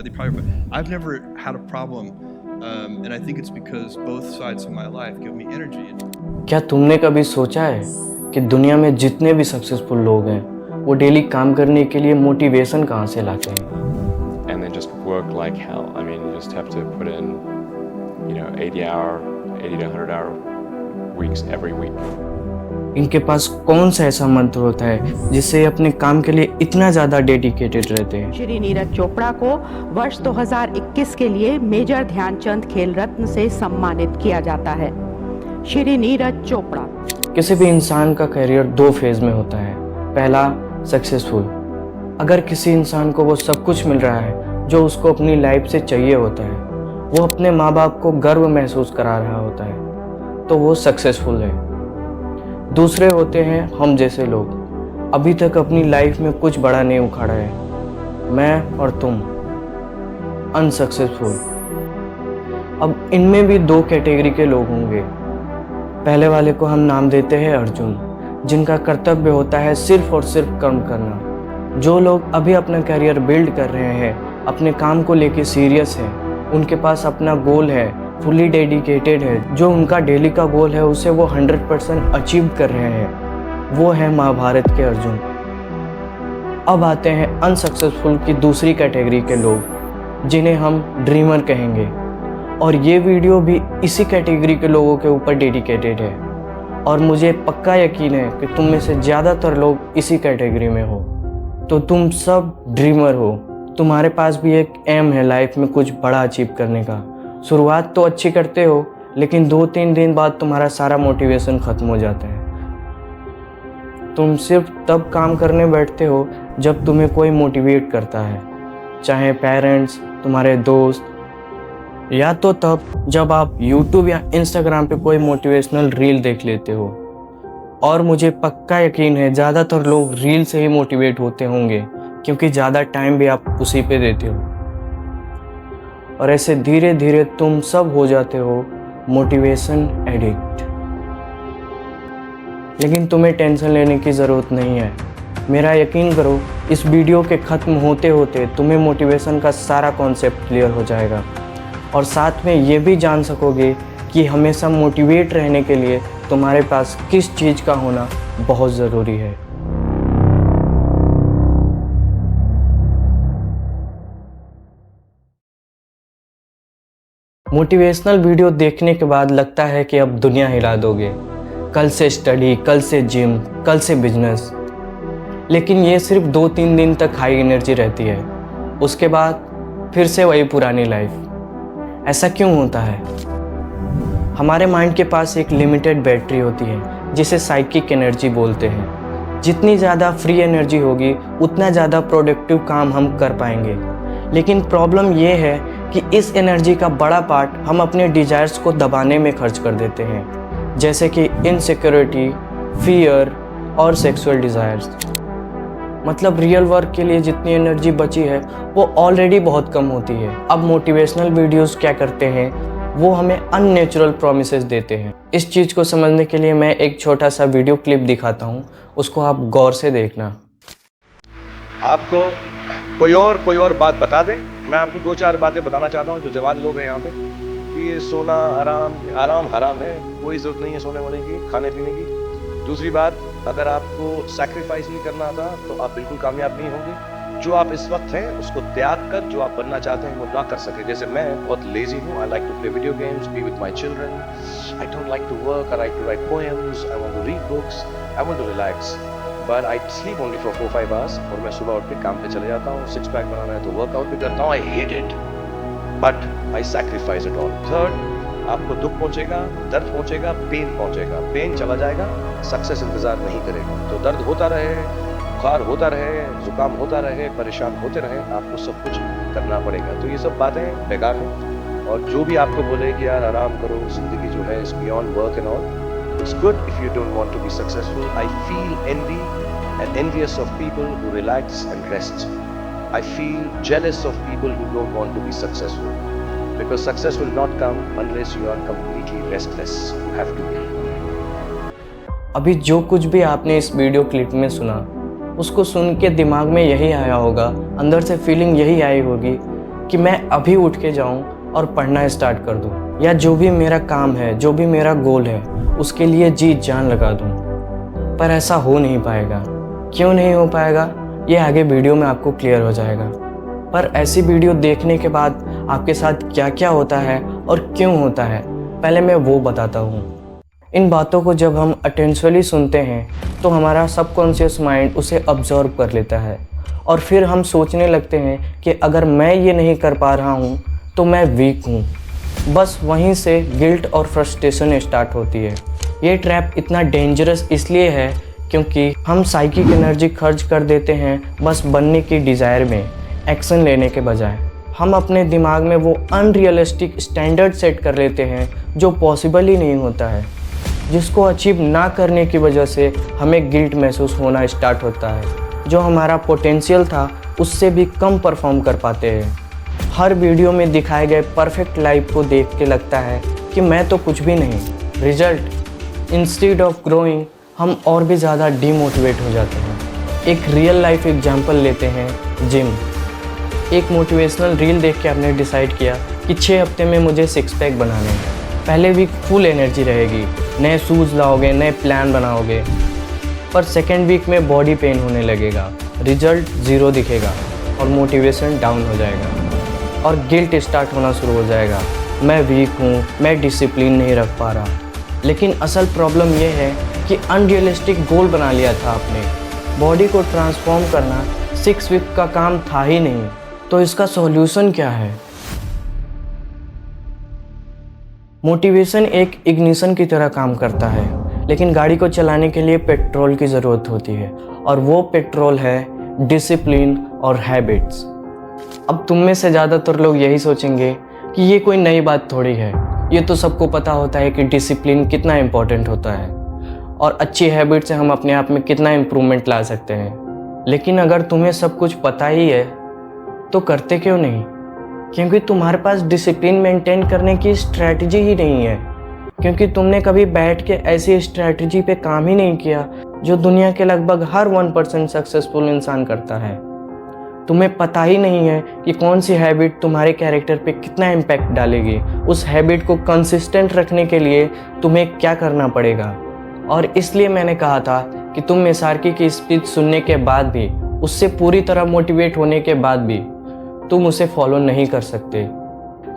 They probably, but I've never had a problem, and I think it's because both sides of my life give me energy. क्या तुमने कभी सोचा है कि दुनिया में जितने भी सक्सेसफुल लोग हैं वो डेली काम करने के लिए मोटिवेशन कहाँ से लाते हैं? And they just work like hell. I mean, you just have to put in, 80 to 100 hour weeks every week. इनके पास कौन सा ऐसा मंत्र होता है जिससे अपने काम के लिए इतना ज़्यादा डेडिकेटेड रहते हैं? श्री नीरज चोपड़ा को वर्ष 2021 के लिए मेजर ध्यानचंद खेल रत्न से सम्मानित किया जाता है। श्री नीरज चोपड़ा। किसी भी इंसान का करियर दो फेज में होता है। पहला, सक्सेसफुल। अगर किसी इंसान को वो सब कुछ मिल रहा है जो उसको अपनी लाइफ से चाहिए होता है, वो अपने माँ बाप को गर्व महसूस करा रहा होता है, तो वो सक्सेसफुल है। दूसरे होते हैं हम जैसे लोग, अभी तक अपनी लाइफ में कुछ बड़ा नहीं उखाड़ा है, मैं और तुम, अनसक्सेसफुल। अब इनमें भी दो कैटेगरी के लोग होंगे। पहले वाले को हम नाम देते हैं अर्जुन, जिनका कर्तव्य होता है सिर्फ और सिर्फ कर्म करना। जो लोग अभी अपना करियर बिल्ड कर रहे हैं, अपने काम को लेके सीरियस हैं, उनके पास अपना गोल है, फुली डेडिकेटेड है, जो उनका डेली का गोल है उसे वो 100% अचीव कर रहे हैं, वो है महाभारत के अर्जुन। अब आते हैं अनसक्सेसफुल की दूसरी कैटेगरी के लोग, जिन्हें हम ड्रीमर कहेंगे, और ये वीडियो भी इसी कैटेगरी के लोगों के ऊपर डेडिकेटेड है। और मुझे पक्का यकीन है कि तुम में से ज़्यादातर लोग इसी कैटेगरी में हो। तो तुम सब ड्रीमर हो, तुम्हारे पास भी एक एम है लाइफ में कुछ बड़ा अचीव करने का। शुरुआत तो अच्छी करते हो, लेकिन 2-3 दिन बाद तुम्हारा सारा मोटिवेशन ख़त्म हो जाता है। तुम सिर्फ तब काम करने बैठते हो जब तुम्हें कोई मोटिवेट करता है, चाहे पेरेंट्स, तुम्हारे दोस्त, या तो तब जब आप YouTube या Instagram पे कोई मोटिवेशनल रील देख लेते हो। और मुझे पक्का यकीन है ज़्यादातर लोग रील से ही मोटिवेट होते होंगे, क्योंकि ज़्यादा टाइम भी आप उसी पे देते हो। और ऐसे धीरे धीरे तुम सब हो जाते हो मोटिवेशन एडिक्ट। लेकिन तुम्हें टेंशन लेने की ज़रूरत नहीं है। मेरा यकीन करो, इस वीडियो के ख़त्म होते होते तुम्हें मोटिवेशन का सारा कॉन्सेप्ट क्लियर हो जाएगा, और साथ में ये भी जान सकोगे कि हमेशा मोटिवेट रहने के लिए तुम्हारे पास किस चीज़ का होना बहुत ज़रूरी है। मोटिवेशनल वीडियो देखने के बाद लगता है कि अब दुनिया हिला दोगे, कल से स्टडी, कल से जिम, कल से बिजनेस। लेकिन ये सिर्फ 2-3 दिन तक हाई एनर्जी रहती है, उसके बाद फिर से वही पुरानी लाइफ। ऐसा क्यों होता है? हमारे माइंड के पास एक लिमिटेड बैटरी होती है जिसे साइकिक एनर्जी बोलते हैं। जितनी ज़्यादा फ्री एनर्जी होगी उतना ज़्यादा प्रोडक्टिव काम हम कर पाएंगे। लेकिन प्रॉब्लम ये है कि इस एनर्जी का बड़ा पार्ट हम अपने डिज़ायर्स को दबाने में खर्च कर देते हैं, जैसे कि इनसिक्योरिटी, फियर और सेक्सुअल डिज़ायर्स। मतलब रियल वर्क के लिए जितनी एनर्जी बची है वो ऑलरेडी बहुत कम होती है। अब मोटिवेशनल वीडियोस क्या करते हैं, वो हमें अननेचुरल प्रॉमिसेस देते हैं। इस चीज़ को समझने के लिए मैं एक छोटा सा वीडियो क्लिप दिखाता हूँ, उसको आप गौर से देखना। आपको कोई और बात बता दें। मैं आपको 2-4 बातें बताना चाहता हूँ जो जवान लोग हैं यहाँ पे, कि ये सोना आराम हराम है, कोई ज़रूरत नहीं है सोने वोने की, खाने पीने की। दूसरी बात, अगर आपको सैक्रिफाइस नहीं करना आता तो आप बिल्कुल कामयाब नहीं होंगे। जो आप इस वक्त हैं उसको त्याग कर जो आप बनना चाहते हैं वो ना कर सके। जैसे मैं बहुत लेजी हूँ, I like to play video games, be with my children, I don't like to work, I like to write poems, I want to read books, I want to relax, but I sleep only for 4-5 hours. और मैं सुबह उठ के काम पे चले जाता हूँ, 6 पैक बनाना है तो वर्कआउट भी करता हूँ। I hate it but I sacrifice it all. Third, आपको दुख पहुंचेगा, दर्द पहुंचेगा, पेन पहुंचेगा, पेन चला जाएगा, सक्सेस इंतजार नहीं करेगा। तो दर्द होता रहे, बुखार होता रहे, जुकाम होता रहे, परेशान होते रहे, आपको सब कुछ करना पड़ेगा। तो ये सब बातें बेकार हैं। और जो भी आपको बोले कि यार आराम करो, जिंदगी जो है is beyond work and all, it's good if you don't want to be successful. I feel envy and envious of people who relax and rest. I feel jealous of people who don't want to be successful, because success will not come unless you are completely restless. You have to be. अभी जो कुछ भी आपने इस video clip में सुना, उसको सुन के दिमाग में यही आया होगा, अंदर से फीलिंग यही आई होगी कि मैं अभी उठ के जाऊं और पढ़ना स्टार्ट कर दूं, या जो भी मेरा काम है, जो भी मेरा गोल है, उसके लिए जी जान लगा दूं। पर ऐसा हो नहीं पाएगा। क्यों नहीं हो पाएगा, ये आगे वीडियो में आपको क्लियर हो जाएगा। पर ऐसी वीडियो देखने के बाद आपके साथ क्या क्या होता है और क्यों होता है, पहले मैं वो बताता हूँ। इन बातों को जब हम अटेंशनली सुनते हैं तो हमारा सबकॉन्शियस माइंड उसे अब्जॉर्व कर लेता है और फिर हम सोचने लगते हैं कि अगर मैं ये नहीं कर पा रहा हूँ तो मैं वीक हूँ। बस वहीं से गिल्ट और फ्रस्ट्रेशन स्टार्ट होती है। ये ट्रैप इतना डेंजरस इसलिए है क्योंकि हम साइकिक एनर्जी खर्च कर देते हैं बस बनने की डिज़ायर में, एक्शन लेने के बजाय। हम अपने दिमाग में वो अनरियलिस्टिक स्टैंडर्ड सेट कर लेते हैं जो पॉसिबल ही नहीं होता है, जिसको अचीव ना करने की वजह से हमें गिल्ट महसूस होना स्टार्ट होता है। जो हमारा पोटेंशियल था उससे भी कम परफॉर्म कर पाते हैं। हर वीडियो में दिखाए गए परफेक्ट लाइफ को देख के लगता है कि मैं तो कुछ भी नहीं। रिजल्ट, इंस्टेड ऑफ ग्रोइंग, हम और भी ज़्यादा डीमोटिवेट हो जाते हैं। एक रियल लाइफ एग्जाम्पल लेते हैं, जिम। एक मोटिवेशनल रील देख के आपने डिसाइड किया कि 6 हफ्ते में मुझे 6 पैक बनाने हैं। पहले वीक फुल एनर्जी रहेगी, नए शूज़ लाओगे, नए प्लान बनाओगे, पर सेकेंड वीक में बॉडी पेन होने लगेगा, रिजल्ट 0 दिखेगा और मोटिवेशन डाउन हो जाएगा और गिल्ट स्टार्ट होना शुरू हो जाएगा। मैं वीक हूँ, मैं डिसिप्लिन नहीं रख पा रहा। लेकिन असल प्रॉब्लम ये है कि अनरियलिस्टिक गोल बना लिया था आपने। बॉडी को ट्रांसफॉर्म करना 6 वीक का काम था ही नहीं। तो इसका सॉल्यूशन क्या है? मोटिवेशन एक इग्निशन की तरह काम करता है, लेकिन गाड़ी को चलाने के लिए पेट्रोल की ज़रूरत होती है, और वो पेट्रोल है डिसिप्लिन और हैबिट्स। अब तुम में से ज़्यादातर लोग यही सोचेंगे कि ये कोई नई बात थोड़ी है, ये तो सबको पता होता है कि डिसिप्लिन कितना इम्पोर्टेंट होता है और अच्छी हैबिट से हम अपने आप में कितना इम्प्रूवमेंट ला सकते हैं। लेकिन अगर तुम्हें सब कुछ पता ही है तो करते क्यों नहीं? क्योंकि तुम्हारे पास डिसिप्लिन मेंटेन करने की स्ट्रैटेजी ही नहीं है, क्योंकि तुमने कभी बैठ के ऐसी स्ट्रैटेजी पे काम ही नहीं किया जो दुनिया के लगभग हर 1% सक्सेसफुल इंसान करता है। तुम्हें पता ही नहीं है कि कौन सी हैबिट तुम्हारे कैरेक्टर पे कितना इम्पैक्ट डालेगी। उस हैबिट को कंसिस्टेंट रखने के लिए तुम्हें क्या करना पड़ेगा। और इसलिए मैंने कहा था कि तुम एसआरके की स्पीच सुनने के बाद भी, उससे पूरी तरह मोटिवेट होने के बाद भी तुम उसे फॉलो नहीं कर सकते,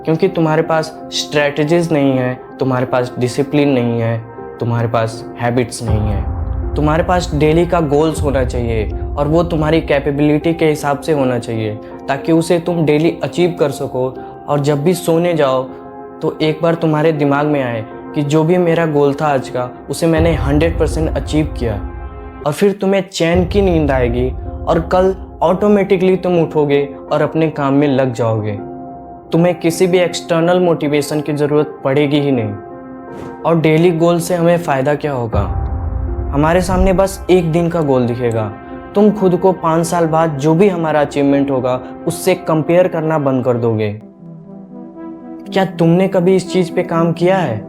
क्योंकि तुम्हारे पास स्ट्रैटेजीज नहीं है, तुम्हारे पास डिसिप्लिन नहीं है, तुम्हारे पास हैबिट्स नहीं है। तुम्हारे पास डेली का गोल्स होना चाहिए और वो तुम्हारी कैपेबिलिटी के हिसाब से होना चाहिए, ताकि उसे तुम डेली अचीव कर सको। और जब भी सोने जाओ तो एक बार तुम्हारे दिमाग में आए कि जो भी मेरा गोल था आज का, उसे मैंने 100% अचीव किया, और फिर तुम्हें चैन की नींद आएगी और कल ऑटोमेटिकली तुम उठोगे और अपने काम में लग जाओगे। तुम्हें किसी भी एक्सटर्नल मोटिवेशन की ज़रूरत पड़ेगी ही नहीं। और डेली गोल से हमें फ़ायदा क्या होगा? हमारे सामने बस एक दिन का गोल दिखेगा। तुम खुद को 5 साल बाद जो भी हमारा अचीवमेंट होगा उससे कंपेयर करना बंद कर दोगे। क्या तुमने कभी इस चीज़ पे काम किया है?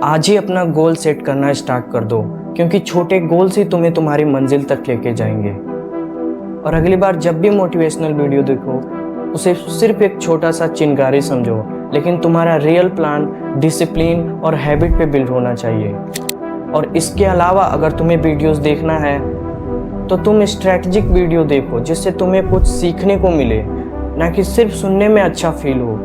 आज ही अपना गोल सेट करना स्टार्ट कर दो, क्योंकि छोटे गोल्स ही तुम्हें तुम्हारी मंजिल तक लेके जाएंगे। और अगली बार जब भी मोटिवेशनल वीडियो देखो, उसे सिर्फ एक छोटा सा चिंगारी समझो, लेकिन तुम्हारा रियल प्लान डिसिप्लिन और हैबिट पे बिल्ड होना चाहिए। और इसके अलावा अगर तुम्हें वीडियोस देखना है तो तुम स्ट्रैटेजिक वीडियो देखो, जिससे तुम्हें कुछ सीखने को मिले, ना कि सिर्फ सुनने में अच्छा फील हो।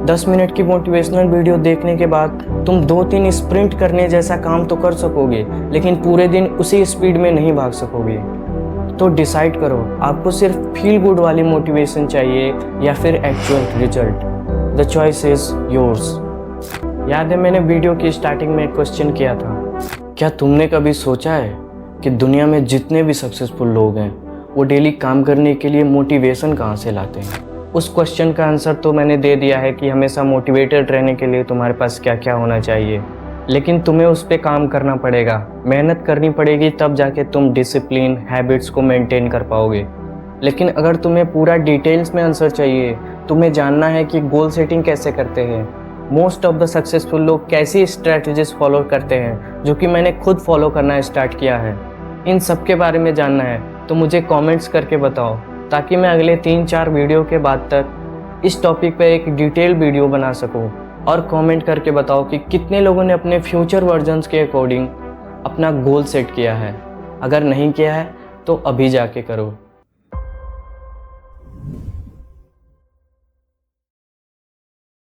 10 मिनट की मोटिवेशनल वीडियो देखने के बाद तुम 2-3 स्प्रिंट करने जैसा काम तो कर सकोगे, लेकिन पूरे दिन उसी स्पीड में नहीं भाग सकोगे। तो डिसाइड करो, आपको सिर्फ फील गुड वाली मोटिवेशन चाहिए या फिर actual result. The choice is yours. याद है मैंने वीडियो की स्टार्टिंग में एक क्वेश्चन किया था, क्या तुमने कभी सोचा है कि दुनिया में जितने भी सक्सेसफुल लोग हैं वो डेली काम करने के लिए मोटिवेशन कहाँ से लाते हैं? उस क्वेश्चन का आंसर तो मैंने दे दिया है कि हमेशा मोटिवेटेड रहने के लिए तुम्हारे पास क्या क्या होना चाहिए, लेकिन तुम्हें उस पर काम करना पड़ेगा, मेहनत करनी पड़ेगी, तब जाके तुम डिसिप्लिन हैबिट्स को मेंटेन कर पाओगे। लेकिन अगर तुम्हें पूरा डिटेल्स में आंसर चाहिए, तुम्हें जानना है कि गोल सेटिंग कैसे करते हैं, मोस्ट ऑफ द सक्सेसफुल लोग कैसी स्ट्रैटेजीज फॉलो करते हैं, जो कि मैंने खुद फॉलो करना स्टार्ट किया है, इन सब के बारे में जानना है तो मुझे कमेंट्स करके बताओ, ताकि मैं अगले 3-4 वीडियो के बाद तक इस टॉपिक पे एक डिटेल वीडियो बना सकूं और कमेंट करके बताओ कि कितने लोगों ने अपने फ्यूचर वर्जन्स के अकॉर्डिंग अपना गोल सेट किया है। अगर नहीं किया है तो अभी जाके करो।